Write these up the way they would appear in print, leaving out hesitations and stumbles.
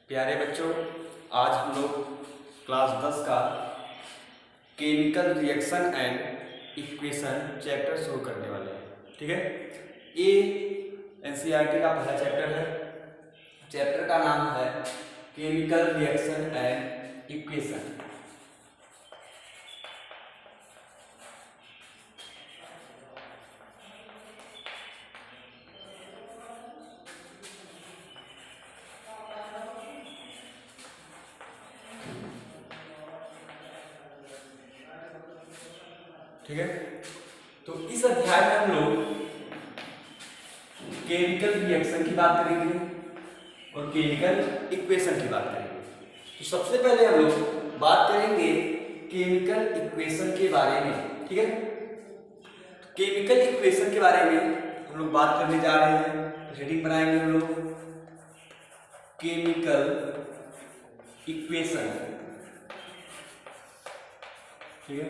प्यारे बच्चों, आज हम लोग क्लास 10 का chemical reaction and equation chapter शुरू करने वाले हैं। ठीक है, ये एनसीईआरटी का पहला चैप्टर है। चैप्टर का नाम है केमिकल रिएक्शन एंड इक्वेशन। ठीक है, तो इस अध्याय में हम लोग केमिकल रिएक्शन की बात करेंगे और केमिकल इक्वेशन की बात करेंगे। तो सबसे पहले हम लोग बात करेंगे केमिकल इक्वेशन के बारे में। ठीक है, केमिकल इक्वेशन के बारे में हम लोग बात करने जा रहे हैं। हेडिंग बनाएंगे हम लोग केमिकल इक्वेशन। ठीक है,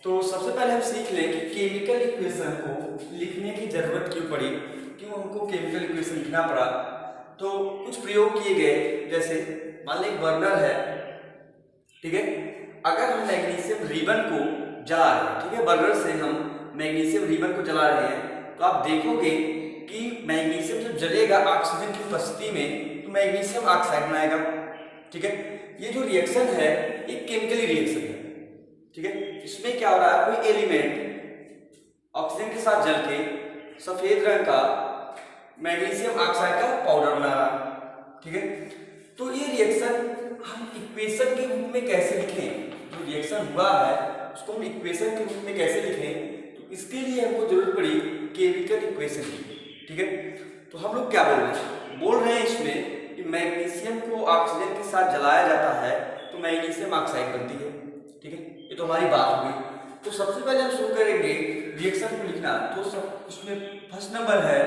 तो सबसे पहले हम सीख लें कि केमिकल इक्वेशन को लिखने की जरूरत क्यों पड़ी, क्यों हमको केमिकल इक्वेशन लिखना पड़ा। तो कुछ प्रयोग किए गए, जैसे मान लीजिए बर्नर है। ठीक है, अगर हम मैग्नीशियम रिबन को जला रहे हैं, ठीक है, बर्नर से हम मैग्नीशियम रिबन को जला रहे हैं, तो आप देखोगे कि मैग्नीशियम जब जलेगा ऑक्सीजन की उपस्थिति में तो मैग्नीशियम ऑक्साइड बनाएगा। ठीक है, ये जो रिएक्शन है ये केमिकली रिएक्शन है। ठीक है, इसमें क्या हो रहा है, कोई एलिमेंट ऑक्सीजन के साथ जल के सफेद रंग का मैग्नीशियम ऑक्साइड का पाउडर बना रहा है। ठीक है, तो ये रिएक्शन हम इक्वेशन के रूप में कैसे लिखें, जो रिएक्शन हुआ है उसको हम इक्वेशन के रूप में कैसे लिखें, तो इसके लिए हमको जरूरत पड़ी केमिकल इक्वेशन की। ठीक है, तो हम लोग क्या बोल रहे हैं इसमें कि मैग्नीशियम को ऑक्सीजन के साथ जलाया जाता है तो मैग्नीशियम ऑक्साइड बनती है। ठीक है, ये तो हमारी बात हो गई। तो सबसे पहले हम शुरू करेंगे रिएक्शन को लिखना। तो सब उसमें फर्स्ट नंबर है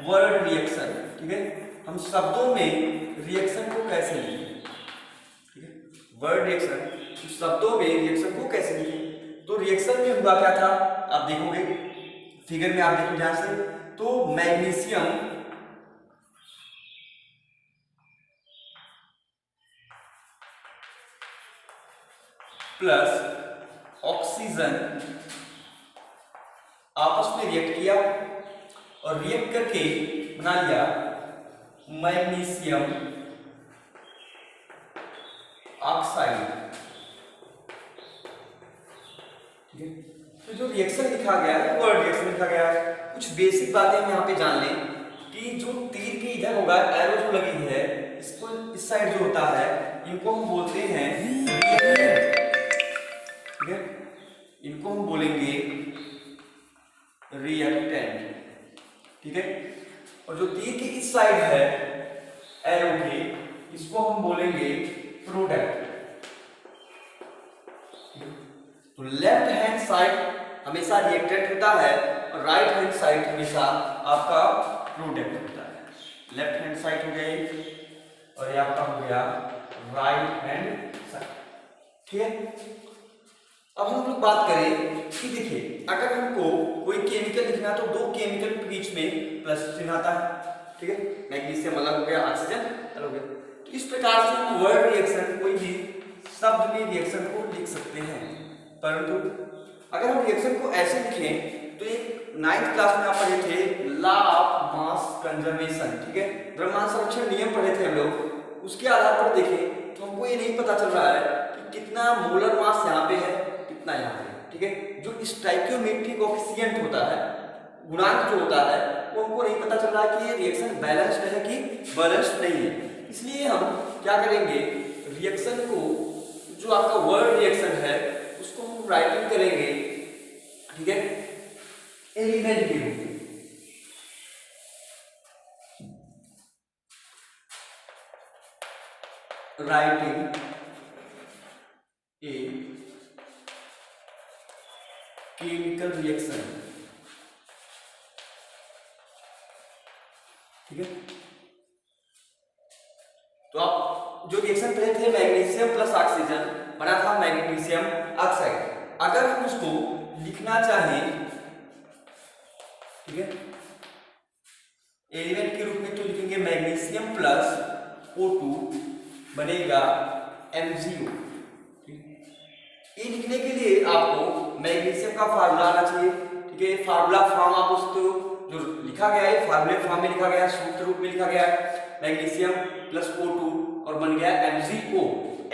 वर्ड रिएक्शन। ठीक है, हम शब्दों में रिएक्शन को कैसे लिखें। ठीक है, वर्ड रिएक्शन, शब्दों में रिएक्शन को कैसे लिखें। तो रिएक्शन में हुआ क्या था, आप देखोगे फिगर में, आप देखो ध्यान से, तो मैग्नीशियम प्लस ऑक्सीजन आपस में रिएक्ट किया और रिएक्ट करके बना लिया मैग्नीशियम ऑक्साइड। ठीक है, तो जो रिएक्शन लिखा गया है वर्ड रिएक्शन लिखा गया है। कुछ बेसिक बातें हम यहाँ पे जान लें कि जो तीर के इधर होगा एरो जो लगी है, इसको इस साइड जो होता है इनको हम बोलते हैं रिएक्टेंट। ठीक है, इनको हम बोलेंगे रिएक्टेंट। ठीक है, और जो तीर की इस साइड है एरो के, इसको हम बोलेंगे प्रोडक्ट। तो लेफ्ट हैंड साइड हमेशा रिएक्टेंट होता है और राइट हैंड साइड हमेशा आपका प्रोडक्ट होता है। लेफ्ट हैंड साइड हो गई और ये आपका हो गया राइट हैंड साइड। ठीक है, अब हम लोग बात करें कि देखिए, अगर हमको कोई केमिकल लिखना तो दो केमिकल के बीच में प्लस चिन्ह आता है। ठीक है, मैग्नीशियम अलग हो गया, ऑक्सीजन अलग हो गया। तो इस प्रकार से हम वर्ड रिएक्शन, कोई भी शब्द में रिएक्शन को लिख सकते हैं। परंतु अगर हम रिएक्शन को ऐसे लिखें तो एक 9th क्लास में आप पढ़े थे लॉ ऑफ मास कंजर्वेशन। ठीक है, द्रव्यमान संरक्षण नियम पढ़े थे हम लोग। उसके आधार पर देखें तो हमको ये नहीं पता चल रहा है कि कितना मोलर मास यहाँ पे है, कितना यहाँ पे। ठीक है, जो स्टोइकियोमेट्रिक कोएफिशिएंट होता है, गुणांक जो होता है, वो हमको नहीं पता चल रहा है कि ये रिएक्शन बैलेंस्ड है कि बैलेंस्ड नहीं है। इसलिए हम क्या करेंगे, रिएक्शन को, जो आपका वर्ड रिएक्शन है उसको हम राइटिंग करेंगे। ठीक है, एलिमेंट के रूप में। Writing a chemical reaction. ठीक है, तो आप जो रिएक्शन पढ़े थे मैग्नीशियम प्लस ऑक्सीजन बना था मैग्नीशियम ऑक्साइड। अगर हम उसको लिखना चाहें, ठीक है, एलिमेंट के रूप में तो लिखेंगे मैग्नीशियम प्लस O2 बनेगा MgO। ये लिखने के लिए आपको मैग्नीशियम का फार्मूला आना चाहिए। ठीक है, फार्मूला फॉर्म आप उसको जो लिखा गया है फार्मूले फॉर्म में लिखा गया है, सूत्र रूप में लिखा गया है मैग्नीशियम प्लस O2 और बन गया MgO।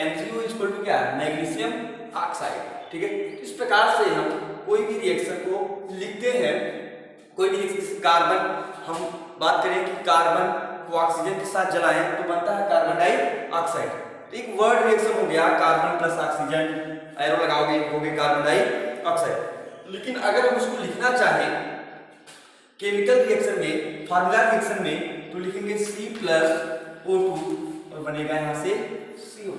MgO इक्वल टू क्या है, मैग्नीशियम ऑक्साइड। ठीक है, इस प्रकार से हम कोई भी रिएक्शन को लिखते हैं। कोई भी रिएक्शन, कार्बन हम बात करें कि कार्बन को ऑक्सीजन के साथ जलाएं तो बनता है कार्बन डाइऑक्साइड। तो एक वर्ड रिएक्शन हो गया कार्बन प्लस ऑक्सीजन, एरो लगाओगे हो गया कार्बन डाइऑक्साइड। लेकिन अगर हम उसको लिखना चाहें केमिकल रिएक्शन में, फार्मूला रिएक्शन में, तो लिखेंगे C+O2 और बनेगा यहाँ से CO2।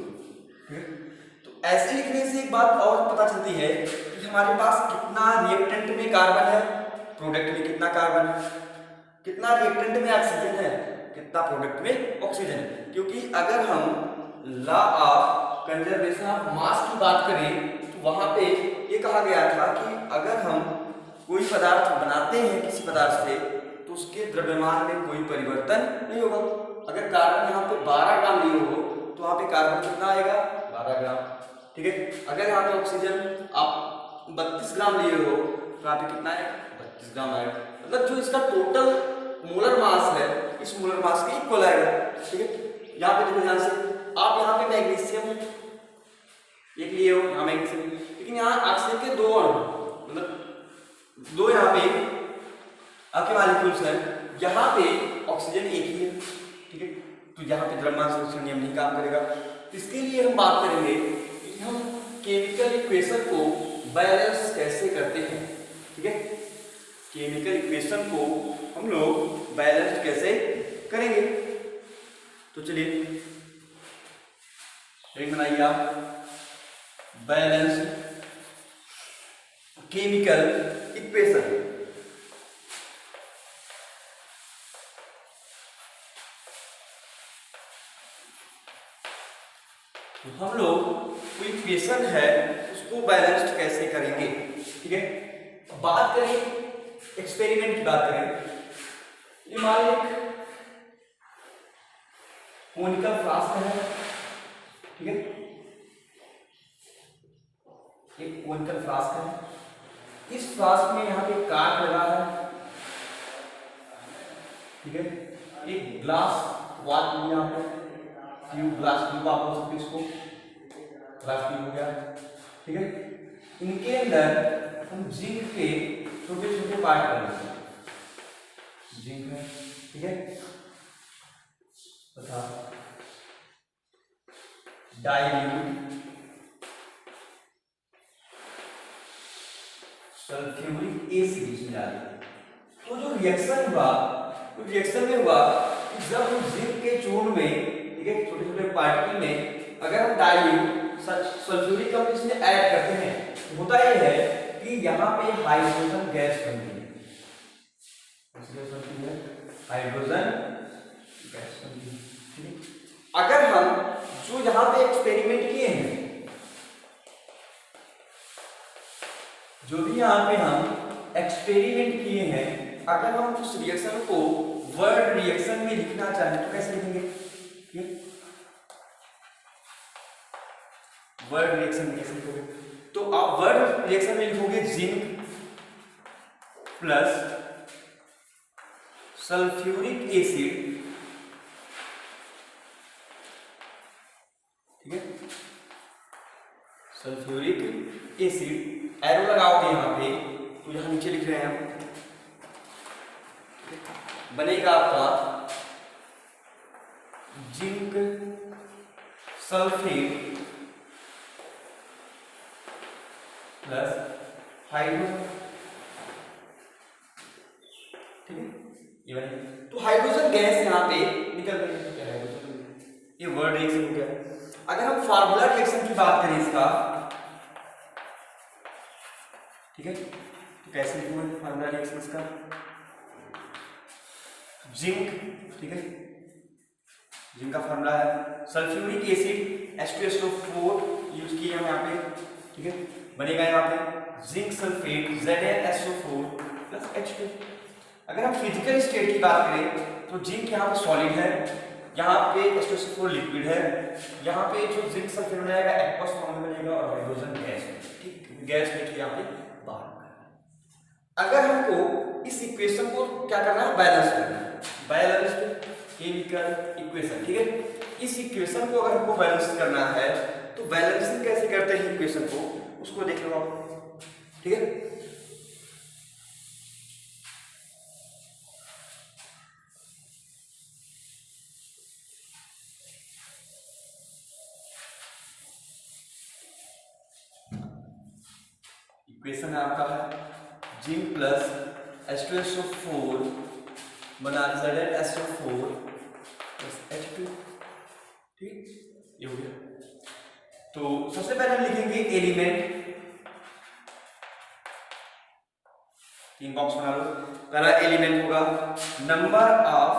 तो ऐसे लिखने से एक बात और पता चलती है कि हमारे पास कितना रिएक्टेंट में कार्बन है, प्रोडक्ट में कितना कार्बन है, कितना रिएक्टेंट में ऑक्सीजन है, कितना प्रोडक्ट में ऑक्सीजन है। क्योंकि अगर हम law of conservation of mass की बात करें तो वहां पे ये कहा गया था कि अगर हम कोई पदार्थ बनाते हैं किसी पदार्थ से तो उसके द्रव्यमान में कोई परिवर्तन नहीं होगा। अगर कार्बन यहाँ पे 12 ग्राम लिए हो तो वहां पे कार्बन कितना आएगा, 12 ग्राम। ठीक है, अगर यहाँ पे ऑक्सीजन आप 32 ग्राम लिए हो तो यहाँ पे कितना आएगा, 32 ग्राम आएगा। मतलब जो इसका टोटल मोलर मास है इस मोलर मास के इक्वल आएगा। ठीक है, यहाँ पे देखो, ध्यान से आप यहाँ पे मैग्नीशियम एक लिए हो, यहाँ मैग्नीशियम, लेकिन यहाँ ऑक्सीजन के 2 अणु, मतलब 2 यहाँ पे आपके मॉलिक्यूल्स हैं, यहाँ पे ऑक्सीजन एक ही है। ठीक है, तो यहाँ पे द्रव्यमान संरक्षण नियम नहीं काम करेगा। इसके लिए हम बात करेंगे कि हम केमिकल इक्वेशन को बैलेंस कैसे करते हैं। ठीक है, केमिकल इक्वेशन को हम लोग बैलेंस कैसे करेंगे। तो चलिए एक बनाइए आप, बैलेंस केमिकल इक्वेशन। तो हम लोग कोई इक्वेशन है उसको बैलेंस्ड कैसे करेंगे। ठीक है, बात करें एक्सपेरिमेंट की बात करें, ये मान लो कोनिकल फ्लास्क है। ठीक है, एक कोनिकल फ्लास्क है, इस फ्लास्क में यहाँ पे काट लगा है। ठीक है, एक ग्लास वाल यहाँ पे ट्यूब, ग्लास ट्यूब आप बोल सकते इसको, ग्लास ट्यूब हो गया। ठीक है, इनके अंदर हम जिंक के छोटे छोटे पार्ट करेंगे, जिंक में। ठीक है, तथा डाइल्यूट सल्फ्यूरिक एसिड इसमें डालेंगे। तो जो रिएक्शन हुआ, तो रिएक्शन में हुआ कि जब हम जिंक के चूर्ण में, ठीक है, छोटे छोटे पार्टिकल में अगर हम डाइल्यूट सल्फ्यूरिक एसिड इसमें ऐड करते हैं तो होता यह है कि यहाँ पे हाइड्रोजन गैस बनती है। हाइड्रोजन गैस बनती है। अगर हम जो यहाँ पे एक्सपेरिमेंट किए हैं, जो भी यहाँ पे हम एक्सपेरिमेंट किए हैं, अगर हम उस रिएक्शन को वर्ड रिएक्शन में लिखना चाहें तो कैसे लिखेंगे, वर्ड रिएक्शन में कैसे लिखोगे? तो आप वर्ड रिएक्शन में लिखोगे जिंक प्लस सल्फ्यूरिक एसिड। ठीक है, सल्फ्यूरिक एसिड, एरो लगाओगे यहाँ पे, तो यहाँ नीचे लिख रहे हैं हम, बनेगा आपका जिंक सल्फेट प्लस हाइड्रोजन। ठीक है, ये बने, तो हाइड्रोजन गैस यहाँ पे निकल रही है, ये वर्ड रिएक्शन हो गया। अगर हम फार्मूला रिएक्शन की बात करें इसका, ठीक है, तो कैसे लिखूंगा फार्मूला रिएक्शन इसका, जिंक, ठीक है, जिंक का फार्मूला है सल्फ्यूरिक एसिड H2SO4 यूज किए हम यहाँ पे। ठीक है, बनेगा यहाँ पे zinc sulphate ZnSO4 plus H2। अगर हम फिजिकल स्टेट की बात करें तो जिंक यहाँ पे सॉलिड है, यहाँ पे H2SO4 लिक्विड है, यहाँ पे जो जिंक सल्फेट में आएगा एक्वस फॉर्म में बनेगा और हाइड्रोजन गैस, ठीक, गैस लेके यहाँ पे बाहर। अगर हमको इस इक्वेशन को क्या करना है, बैलेंस करना है, बैलेंस्ड केमिकल इक्वेशन, ठीक है। इस इक्वेशन को अगर हमको बैलेंस करना है तो बैलेंसिंग कैसे करते हैं इक्वेशन को, उसको देख लो आप, ठीक है। इक्वेशन आपका है जिंक प्लस H2SO4 बना ZnSO4 प्लस H2, ठीक, ये हो गया। तो सबसे पहले हम लिखेंगे एलिमेंट, 3 बॉक्स बना लो। पहला एलिमेंट होगा number of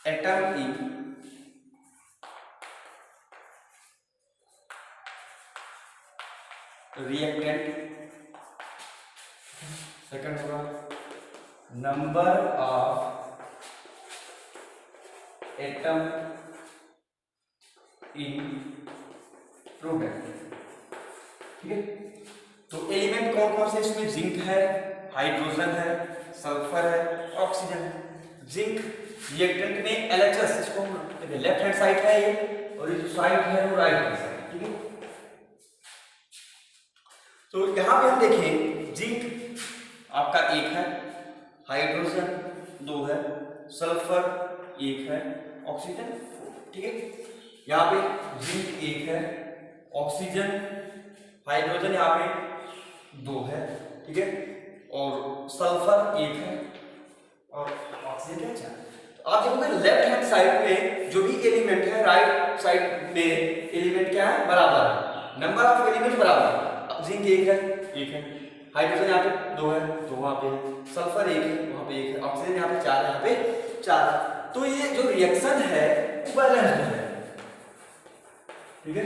atom in reactant, second होगा number of atom in product, ठीक है। तो एलिमेंट कौन कौन से इसमें, जिंक है, हाइड्रोजन है, सल्फर है, ऑक्सीजन है। जिंक रिएक्टेंट में LHS, इसको लेफ्ट हैंड साइड है ये, और ये जो साइड है वो राइट हैंड साइड, ठीक है। तो यहां पे हम देखें जिंक आपका 1 है, हाइड्रोजन 2 है, सल्फर 1 है, ऑक्सीजन 4, ठीक है। यहाँ पे जिंक 1 है, ऑक्सीजन, हाइड्रोजन यहाँ पे 2 है, ठीक है, और सल्फर 1 है और ऑक्सीजन क्या 4। तो आप देखोगे लेफ्ट हैंड साइड में जो भी एलिमेंट है, राइट साइड में एलिमेंट क्या है, बराबर है, नंबर ऑफ एलिमेंट बराबर है। जिंक 1 है, हाइड्रोजन यहाँ पे 2 है, 2 वहाँ पे है, सल्फर 1 है, वहाँ पे 1 है, ऑक्सीजन यहाँ पे 4 है, यहाँ पे 4 है। तो ये जो रिएक्शन है वो बैलेंस्ड है, ठीक है।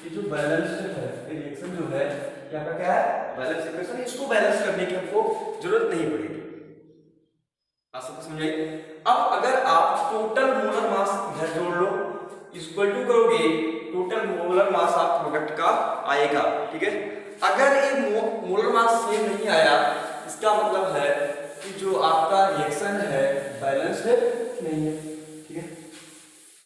ये जो बैलेंस्ड है, ये रिएक्शन जो है यहाँ पर क्या है, बैलेंस इक्वेशन, इसको बैलेंस करने की हमको जरूरत नहीं पड़ेगी। आप सबको समझाइए। अब अगर आप टोटल मोलर मास इधर जोड़ लो, इक्वल टू करोगे total molar mass of product का आएगा, ठीक है। अगर ये मोलर मास सेम नहीं आया, इसका मतलब है कि जो आपका रिएक्शन है बैलेंस्ड नहीं है।